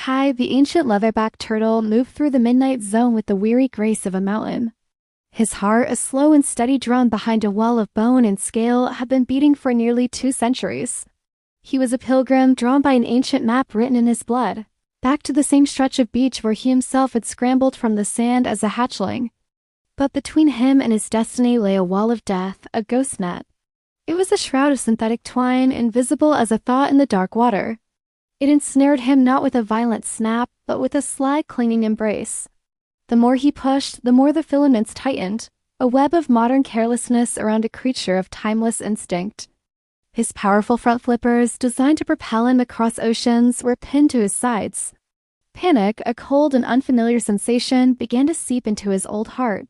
Kai, the ancient leatherback turtle, moved through the midnight zone with the weary grace of a mountain. His heart, a slow and steady drum behind a wall of bone and scale, had been beating for nearly 2 centuries. He was a pilgrim drawn by an ancient map written in his blood, back to the same stretch of beach where he himself had scrambled from the sand as a hatchling. But between him and his destiny lay a wall of death, a ghost net. It was a shroud of synthetic twine, invisible as a thought in the dark water. It ensnared him not with a violent snap, but with a sly, clinging embrace. The more he pushed, the more the filaments tightened, a web of modern carelessness around a creature of timeless instinct. His powerful front flippers, designed to propel him across oceans, were pinned to his sides. Panic, a cold and unfamiliar sensation, began to seep into his old heart.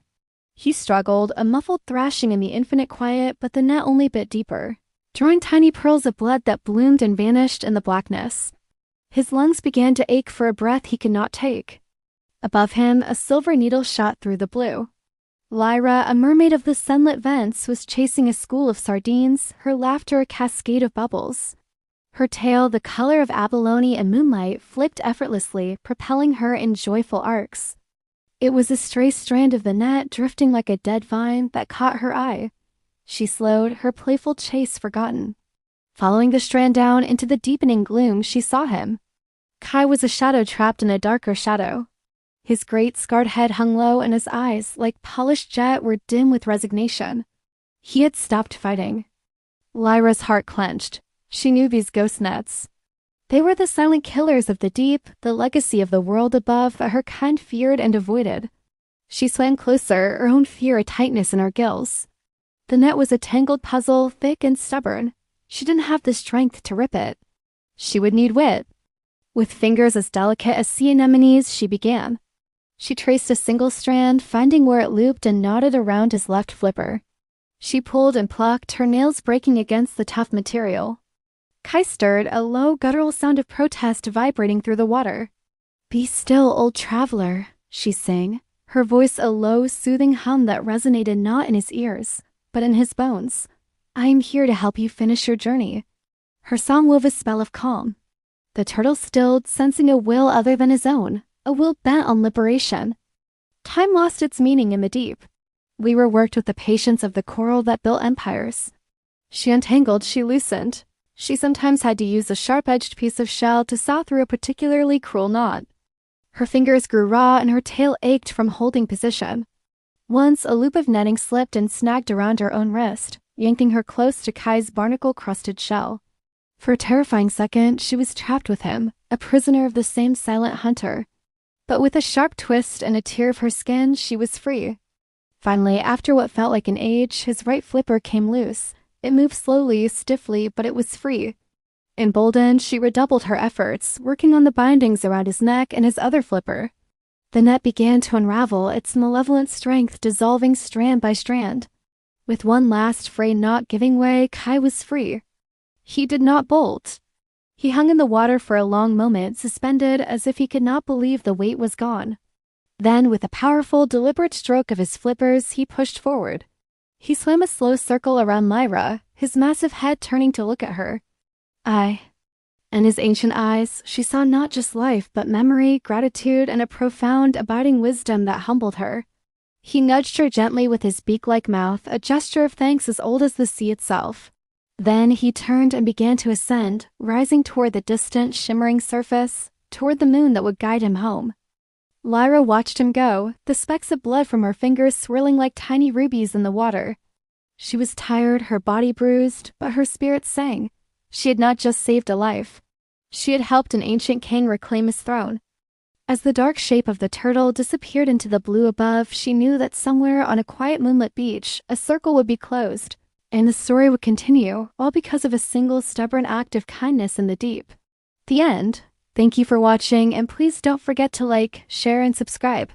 He struggled, a muffled thrashing in the infinite quiet, but the net only bit deeper, drawing tiny pearls of blood that bloomed and vanished in the blackness. His lungs began to ache for a breath he could not take. Above him, a silver needle shot through the blue. Lyra, a mermaid of the sunlit vents, was chasing a school of sardines, her laughter a cascade of bubbles. Her tail, the color of abalone and moonlight, flipped effortlessly, propelling her in joyful arcs. It was a stray strand of the net, drifting like a dead vine, that caught her eye. She slowed, her playful chase forgotten. Following the strand down into the deepening gloom, she saw him. Kai was a shadow trapped in a darker shadow. His great scarred head hung low, and his eyes, like polished jet, were dim with resignation. He had stopped fighting. Lyra's heart clenched. She knew these ghost nets. They were the silent killers of the deep, the legacy of the world above that her kind feared and avoided. She swam closer, her own fear a tightness in her gills. The net was a tangled puzzle, thick and stubborn. She didn't have the strength to rip it. She would need wit. With fingers as delicate as sea anemones, she began. She traced a single strand, finding where it looped and knotted around his left flipper. She pulled and plucked, her nails breaking against the tough material. Kai stirred, a low, guttural sound of protest vibrating through the water. "Be still, old traveler," she sang, her voice a low, soothing hum that resonated not in his ears, but in his bones. "I am here to help you finish your journey." Her song wove a spell of calm. The turtle stilled, sensing a will other than his own, a will bent on liberation. Time lost its meaning in the deep. Lyra worked with the patience of the coral that built empires. She untangled, she loosened. She sometimes had to use a sharp-edged piece of shell to saw through a particularly cruel knot. Her fingers grew raw and her tail ached from holding position. Once, a loop of netting slipped and snagged around her own wrist, yanking her close to Kai's barnacle-crusted shell. For a terrifying second, she was trapped with him, a prisoner of the same silent hunter. But with a sharp twist and a tear of her skin, she was free. Finally, after what felt like an age, his right flipper came loose. It moved slowly, stiffly, but it was free. Emboldened, she redoubled her efforts, working on the bindings around his neck and his other flipper. The net began to unravel, its malevolent strength dissolving strand by strand. With one last frayed knot giving way, Kai was free. He did not bolt. He hung in the water for a long moment, suspended as if he could not believe the weight was gone. Then, with a powerful, deliberate stroke of his flippers, he pushed forward. He swam a slow circle around Lyra, his massive head turning to look at her. In his ancient eyes, she saw not just life, but memory, gratitude, and a profound, abiding wisdom that humbled her. He nudged her gently with his beak-like mouth, a gesture of thanks as old as the sea itself. Then he turned and began to ascend, rising toward the distant, shimmering surface, toward the moon that would guide him home. Lyra watched him go, the specks of blood from her fingers swirling like tiny rubies in the water. She was tired, her body bruised, but her spirit sang. She had not just saved a life. She had helped an ancient king reclaim his throne. As the dark shape of the turtle disappeared into the blue above, she knew that somewhere on a quiet moonlit beach, a circle would be closed, and the story would continue, all because of a single stubborn act of kindness in the deep. The end. Thank you for watching, and please don't forget to like, share, and subscribe.